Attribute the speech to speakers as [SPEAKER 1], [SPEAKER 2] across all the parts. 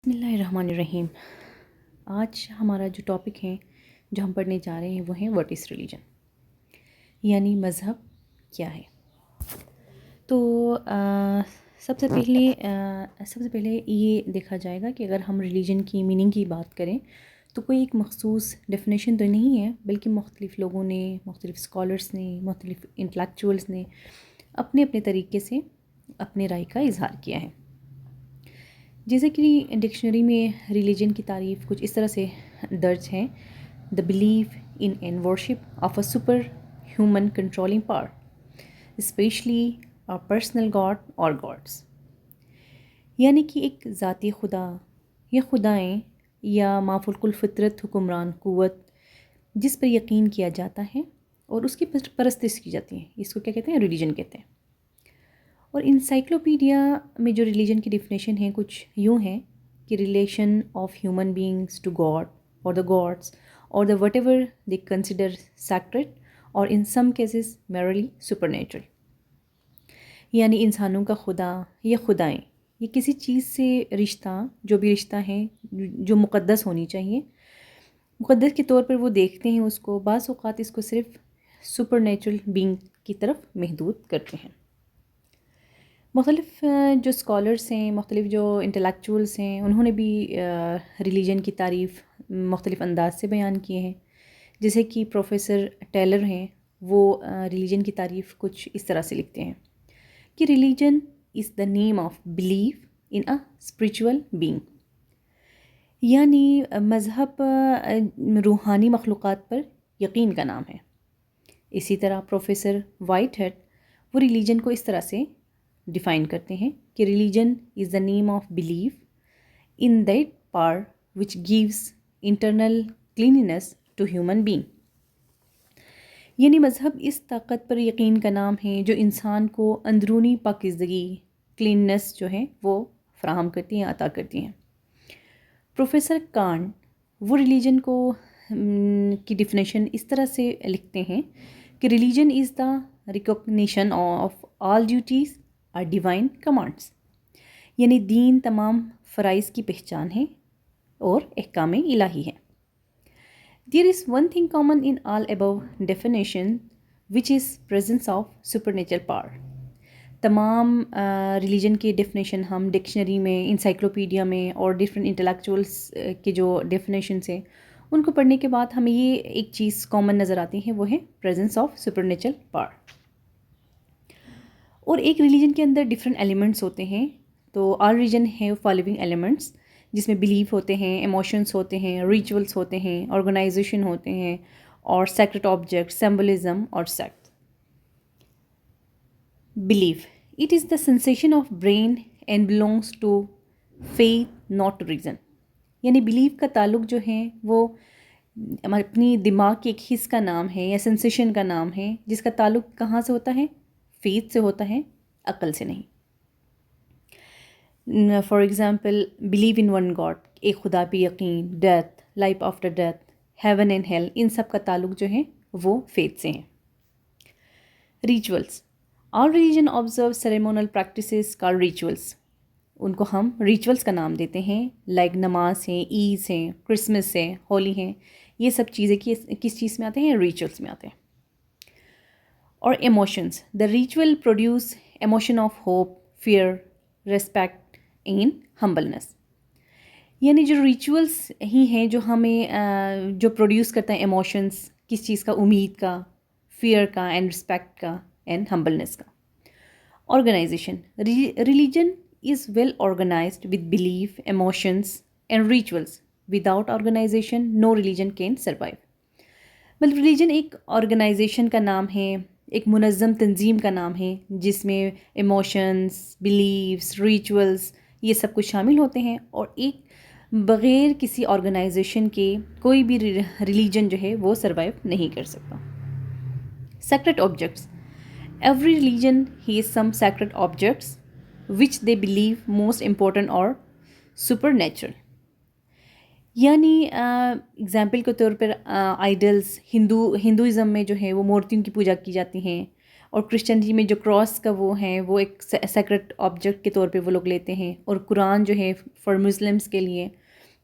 [SPEAKER 1] بسم اللہ الرحمن الرحیم۔ آج ہمارا جو ٹاپک ہے جو ہم پڑھنے جا رہے ہیں وہ ہیں واٹ از ریلیجن، یعنی مذہب کیا ہے۔ تو سب سے پہلے یہ دیکھا جائے گا کہ اگر ہم ریلیجن کی میننگ کی بات کریں تو کوئی ایک مخصوص ڈیفینیشن تو نہیں ہے، بلکہ مختلف لوگوں نے، مختلف اسکالرس نے، مختلف انٹلیکچوئلس نے اپنے اپنے طریقے سے اپنے رائے کا اظہار کیا ہے۔ جیسے کہ ڈکشنری میں ریلیجن کی تعریف کچھ اس طرح سے درج ہے: the belief in and worship of a super human controlling power especially a personal god اور گاڈس، یعنی کہ ایک ذاتی خدا یا خدائیں یا مافوق الفطرت حکمران قوت جس پر یقین کیا جاتا ہے اور اس کی پرستش کی جاتی ہے، اس کو کیا کہتے ہیں؟ ریلیجن کہتے ہیں۔ اور انسائکلوپیڈیا میں جو ریلیجن کی ڈیفینیشن ہے کچھ یوں ہے کہ relation of human beings to God اور دا گاڈس اور the whatever they consider sacred اور in some cases merely supernatural, یعنی انسانوں کا خدا یا خدائیں یہ کسی چیز سے رشتہ، جو بھی رشتہ ہے جو مقدس ہونی چاہیے، مقدس کے طور پر وہ دیکھتے ہیں اس کو، بعض اوقات اس کو صرف سپر نیچرل بینگ کی طرف محدود کرتے ہیں۔ مختلف جو اسکالرس ہیں، مختلف جو انٹلیکچوئلس ہیں، انہوں نے بھی ریلیجن کی تعریف مختلف انداز سے بیان کیے ہیں۔ جیسے کہ پروفیسر ٹیلر ہیں، وہ ریلیجن کی تعریف کچھ اس طرح سے لکھتے ہیں کہ religion is the name of belief in a spiritual being, یعنی مذہب روحانی مخلوقات پر یقین کا نام ہے۔ اسی طرح پروفیسر وائٹ ہیڈ وہ ریلیجن کو اس طرح سے ڈیفائن کرتے ہیں کہ religion is the name of belief in that power which gives internal cleanness to human being, یعنی مذہب اس طاقت پر یقین کا نام ہے جو انسان کو اندرونی پاکیزگی، کلیننس جو ہے وہ فراہم کرتی ہیں، عطا کرتی ہیں۔ پروفیسر کانٹ وہ ریلیجن کو کی ڈیفینیشن اس طرح سے لکھتے ہیں کہ religion is the recognition of all duties are divine commands, یعنی دین تمام فرائض کی پہچان ہے اور احکام الہی ہے۔ There is one thing common in all above definition which is presence of supernatural power. تمام ریلیجن کے ڈیفینیشن ہم ڈکشنری میں، انسائکلوپیڈیا میں اور ڈفرینٹ انٹلیکچوئلس کے جو ڈیفینیشنس ہیں ان کو پڑھنے کے بعد ہمیں یہ ایک چیز کامن نظر آتی ہے، وہ ہے presence of supernatural power. اور ایک ریلیجن کے اندر ڈفرینٹ ایلیمنٹس ہوتے ہیں، تو آل ریلیجن ہے فالوئنگ ایلیمنٹس، جس میں بلیف ہوتے ہیں، ایموشنس ہوتے ہیں، ریچولس ہوتے ہیں، آرگنائزیشن ہوتے ہیں اور سیکرٹ آبجیکٹ، سمبلزم اور sect. Belief it is the sensation of brain and belongs to faith not to reason, یعنی بلیف کا تعلق جو ہے وہ اپنی دماغ کے ایک حص کا نام ہے یا سینسیشن کا نام ہے، جس کا تعلق کہاں سے ہوتا ہے؟ فیتھ سے ہوتا ہے، عقل سے نہیں۔ For example believe in one God, ایک خدا پہ یقین، death, life after death, heaven and hell, ان سب کا تعلق جو ہے وہ فیتھ سے ہیں۔ Rituals all religion observe ceremonial practices call rituals, ان کو ہم ریچولس کا نام دیتے ہیں، لائک نماز ہیں، عید ہیں، کرسمس ہے، ہولی ہیں، یہ سب چیزیں کس چیز میں آتے ہیں؟ ریچولس میں آتے ہیں۔ اور emotions, the ritual produce emotion of hope, fear, respect and humbleness, یعنی جو ریچولس ہی ہیں جو ہمیں جو پروڈیوس کرتا ہے ایموشنس، کس چیز کا؟ امید کا، فیئر کا، اینڈ رسپیکٹ کا، اینڈ ہمبلنس کا۔ Organisation, religion is well organized with belief, emotions and rituals. Without organization, no religion can survive. مطلب ریلیجن ایک آرگنائزیشن کا نام ہے، ایک منظم تنظیم کا نام ہے جس میں ایموشنس، بلیفس، ریچولس یہ سب کچھ شامل ہوتے ہیں، اور ایک بغیر کسی آرگنائزیشن کے کوئی بھی ریلیجن جو ہے وہ سروائیو نہیں کر سکتا۔ Secret objects, every religion has some secret objects which they believe most important or supernatural، یعنی اگزامپل کے طور پر آئیڈلس، ہندوازم میں جو ہے وہ مورتیوں کی پوجا کی جاتی ہیں، اور کرسچنٹی میں جو کراس کا وہ ہیں وہ ایک سیکرٹ آبجیکٹ کے طور پہ وہ لوگ لیتے ہیں، اور قرآن جو ہے فار مسلمس کے لیے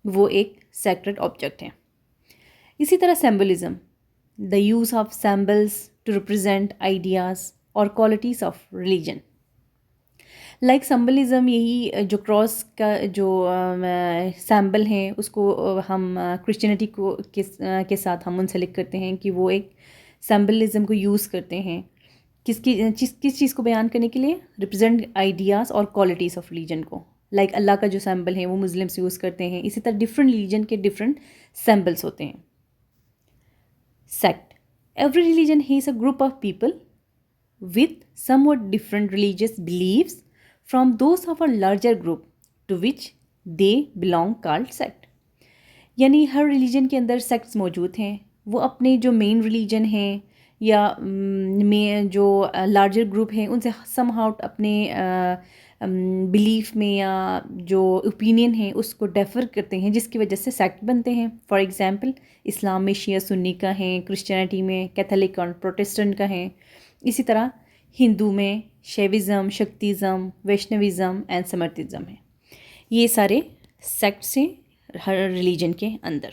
[SPEAKER 1] وہ ایک سیکرٹ آبجیکٹ ہے۔ اسی طرح symbolism, the use of symbols to represent ideas اور qualities of religion. Like symbolism, یہی جو کراس کا جو سیمبل ہیں اس کو ہم کرسچینٹی کو کے ساتھ ہم منسلک کرتے ہیں کہ وہ ایک سمبلزم کو یوز کرتے ہیں کس چیز کو بیان کرنے کے لیے، ریپرزینٹ آئیڈیاز اور کوالٹیز آف ریلیجن کو۔ لائک اللہ کا جو سیمبل ہے وہ مسلمس یوز کرتے ہیں، اسی طرح ڈفرینٹ ریلیجن کے ڈفرینٹ سیمبلس ہوتے ہیں۔ Sect, every religion has a group of people with somewhat different religious beliefs from those of a larger group to which they belong called sect۔ یعنی ہر religion کے اندر sects موجود ہیں، وہ اپنے جو مین ریلیجن ہیں یا جو لارجر گروپ ہیں ان سے سم ہاؤ اپنے بلیف میں یا جو اوپینین ہیں اس کو ڈیفر کرتے ہیں، جس کی وجہ سے سیکٹ بنتے ہیں۔ فار ایگزامپل اسلام میں شیعہ سنی کا ہیں، کرسچینٹی میں کیتھولک اور پروٹسٹنٹ کا ہیں، اسی طرح ہندو میں شیوزم، شکتیزم، ویشنوزم اینڈ سمرتزم ہے۔ یہ سارے سیکٹس ہیں ہر ریلیجن کے اندر۔